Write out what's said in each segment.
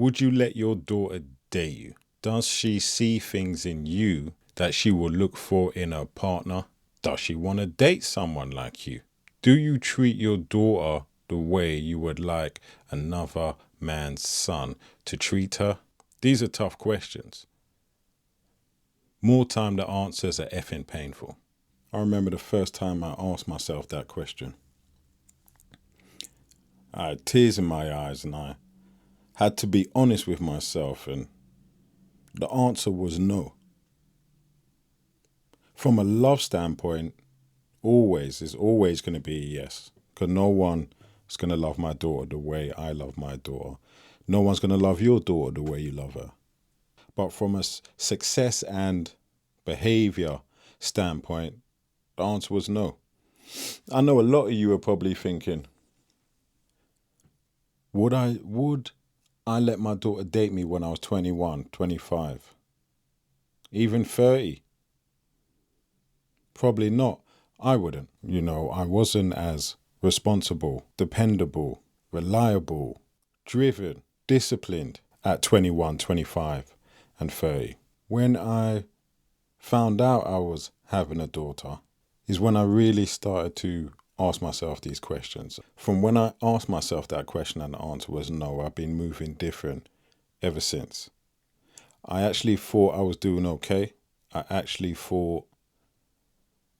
Would you let your daughter date you? Does she see things in you that she will look for in a partner? Does she want to date someone like you? Do you treat your daughter the way you would like another man's son to treat her? These are tough questions. More time the answers are effing painful. I remember the first time I asked myself that question. I had tears in my eyes and I had to be honest with myself, and the answer was no. From a love standpoint, it's always going to be a yes, because no one is going to love my daughter the way I love my daughter. No one's going to love your daughter the way you love her. But from a success and behavior standpoint, the answer was no. I know a lot of you are probably thinking, would I let my daughter date me when I was 21, 25, even 30? Probably not. I wouldn't. I wasn't as responsible, dependable, reliable, driven, disciplined at 21, 25, and 30. When I found out I was having a daughter is when I really started to ask myself these questions. From when I asked myself that question and the answer was no, I've been moving different ever since. I actually thought I was doing okay. I actually thought,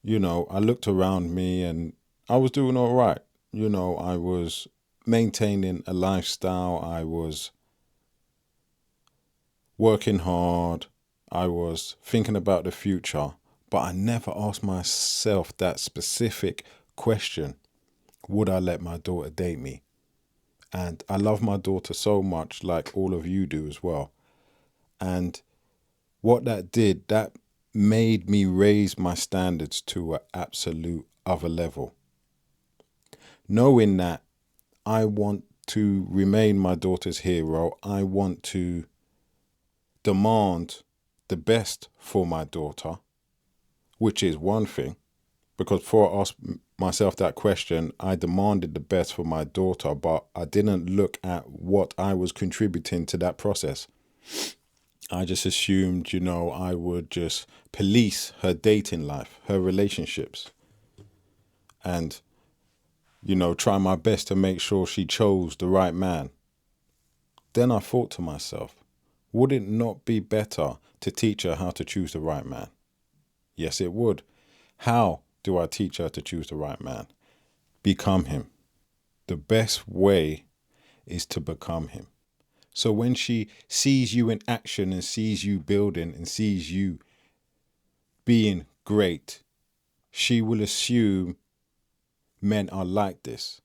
I looked around me and I was doing all right. I was maintaining a lifestyle. I was working hard. I was thinking about the future, but I never asked myself that specific question. Would I let my daughter date me? And I love my daughter so much, like all of you do as well. And what that did, that made me raise my standards to an absolute other level. Knowing that I want to remain my daughter's hero, I want to demand the best for my daughter, which is one thing, because before I asked myself that question, I demanded the best for my daughter, but I didn't look at what I was contributing to that process. I just assumed, I would just police her dating life, her relationships, and, try my best to make sure she chose the right man. Then I thought to myself, would it not be better to teach her how to choose the right man? Yes, it would. How do I teach her to choose the right man? Become him. The best way is to become him. So when she sees you in action and sees you building and sees you being great, she will assume men are like this.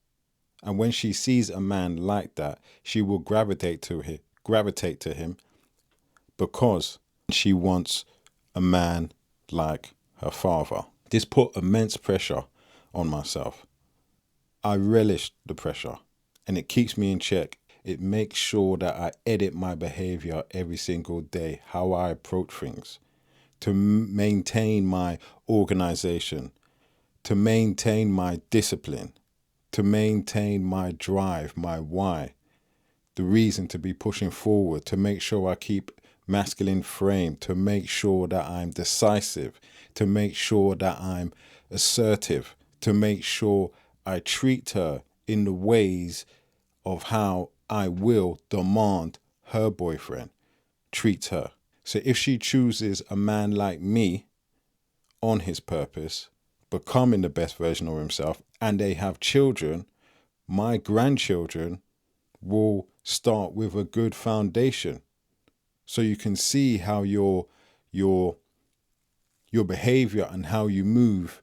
And when she sees a man like that, she will gravitate to him because she wants a man like her father. This put immense pressure on myself. I relish the pressure and it keeps me in check. It makes sure that I edit my behavior every single day, how I approach things, to maintain my organization, to maintain my discipline, to maintain my drive, my why, the reason to be pushing forward, to make sure I keep masculine frame, to make sure that I'm decisive, to make sure that I'm assertive, to make sure I treat her in the ways of how I will demand her boyfriend treats her. So if she chooses a man like me on his purpose, becoming the best version of himself, and they have children, my grandchildren will start with a good foundation. So you can see how your behavior and how you move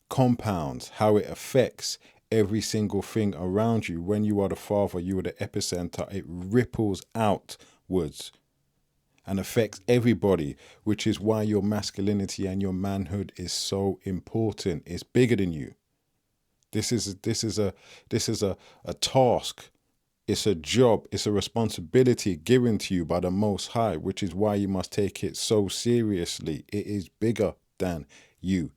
compounds, how it affects every single thing around you. When you are the father, you are the epicenter. It ripples outwards and affects everybody, which is why your masculinity and your manhood is so important. It's bigger than you. This is a task. It's a job. It's a responsibility given to you by the Most High, which is why you must take it so seriously. It is bigger than you.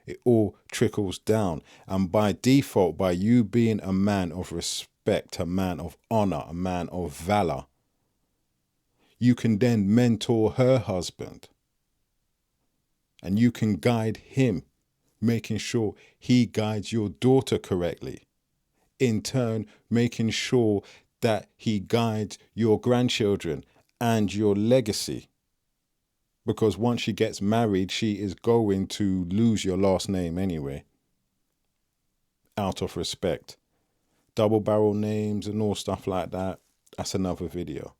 It all trickles down. And by default, by you being a man of respect, a man of honor, a man of valor, You can then mentor her husband, and you can guide him, making sure he guides your daughter correctly. In turn, making sure that he guides your grandchildren and your legacy. Because once she gets married, she is going to lose your last name anyway, out of respect. Double barrel names and all stuff like that, that's another video.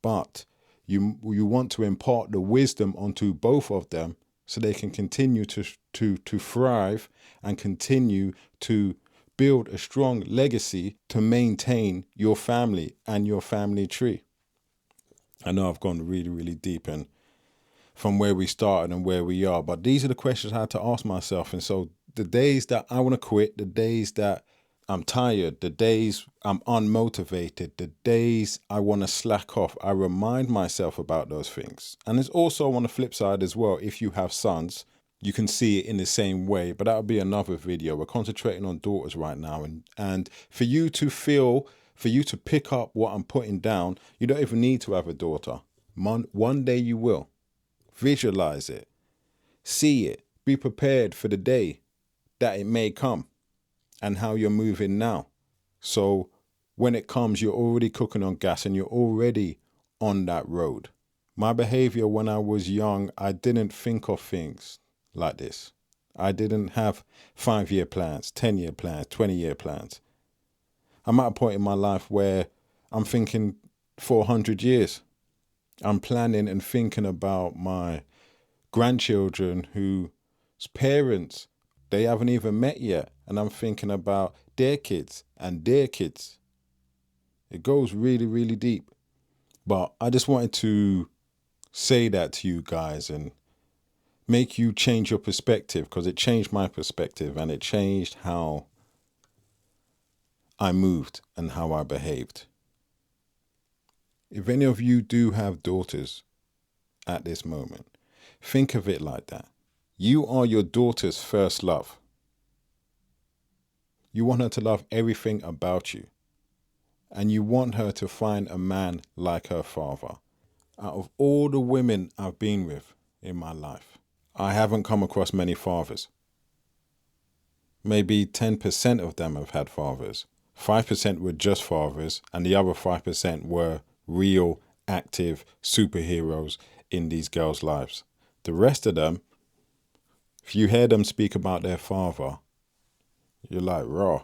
But you want to impart the wisdom onto both of them so they can continue to thrive and continue to build a strong legacy to maintain your family and your family tree. I know I've gone really, really deep in from where we started and where we are, but these are the questions I had to ask myself. And so the days that I want to quit, the days that I'm tired, the days I'm unmotivated, the days I want to slack off, I remind myself about those things. And it's also on the flip side as well, if you have sons, you can see it in the same way, but that'll be another video. We're concentrating on daughters right now. And for you to pick up what I'm putting down, you don't even need to have a daughter. One day you will. Visualize it. See it. Be prepared for the day that it may come and how you're moving now. So when it comes, you're already cooking on gas and you're already on that road. My behavior when I was young, I didn't think of things like this. I didn't have 5-year plans, 10-year plans, 20-year plans. I'm at a point in my life where I'm thinking 400 years. I'm planning and thinking about my grandchildren whose parents, they haven't even met yet. And I'm thinking about their kids and their kids. It goes really, really deep. But I just wanted to say that to you guys and make you change your perspective, because it changed my perspective and it changed how I moved and how I behaved. If any of you do have daughters at this moment, think of it like that. You are your daughter's first love. You want her to love everything about you. And you want her to find a man like her father. Out of all the women I've been with in my life, I haven't come across many fathers. Maybe 10% of them have had fathers. 5% were just fathers, and the other 5% were real, active superheroes in these girls' lives. The rest of them, if you hear them speak about their father, you're like, raw.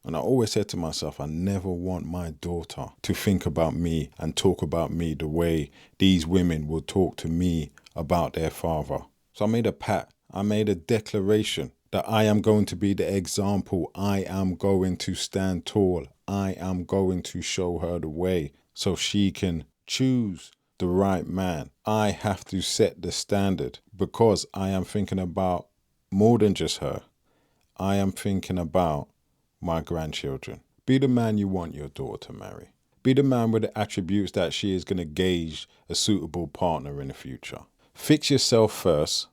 And I always said to myself, I never want my daughter to think about me and talk about me the way these women will talk to me about their father. So I made a pact. I made a declaration that I am going to be the example. I am going to stand tall. I am going to show her the way so she can choose the right man. I have to set the standard because I am thinking about more than just her. I am thinking about my grandchildren. Be the man you want your daughter to marry. Be the man with the attributes that she is going to gauge a suitable partner in the future. Fix yourself first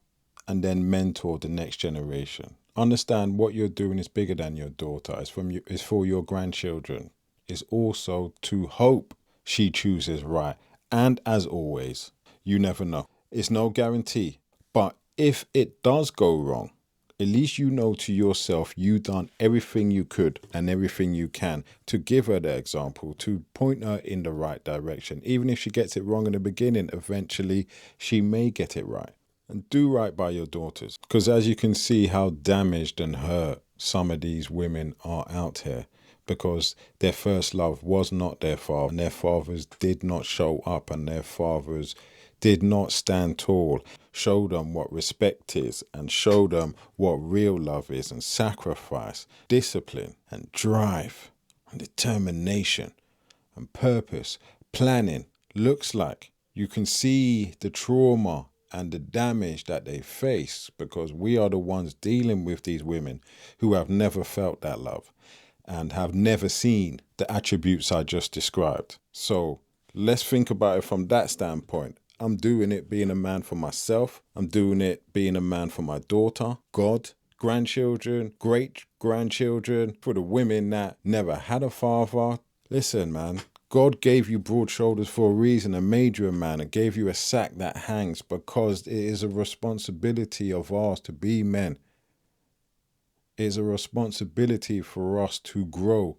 and then mentor the next generation. Understand what you're doing is bigger than your daughter. It's for your grandchildren. It's also to hope she chooses right. And as always, you never know. It's no guarantee. But if it does go wrong, at least you know to yourself you've done everything you could and everything you can to give her the example, to point her in the right direction. Even if she gets it wrong in the beginning, eventually she may get it right. And do right by your daughters. Because as you can see how damaged and hurt some of these women are out here, because their first love was not their father, and their fathers did not show up, and their fathers did not stand tall, show them what respect is, and show them what real love is, and sacrifice, discipline, and drive, and determination, and purpose, planning looks like. You can see the trauma and the damage that they face, because we are the ones dealing with these women who have never felt that love and have never seen the attributes I just described. So let's think about it from that standpoint. I'm doing it being a man for myself. I'm doing it being a man for my daughter, God, grandchildren, great grandchildren, for the women that never had a father. Listen, man, God gave you broad shoulders for a reason and made you a man and gave you a sack that hangs because it is a responsibility of ours to be men. It is a responsibility for us to grow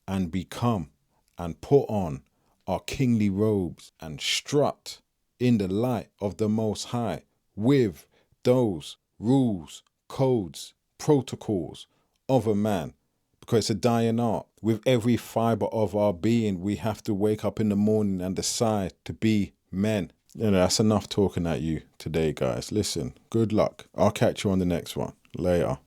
and become and put on our kingly robes and strut in the light of the Most High with those rules, codes, protocols of a man, because it's a dying art. With every fiber of our being, we have to wake up in the morning and decide to be men. You know, that's enough talking at you today, guys. Listen, good luck. I'll catch you on the next one. Later.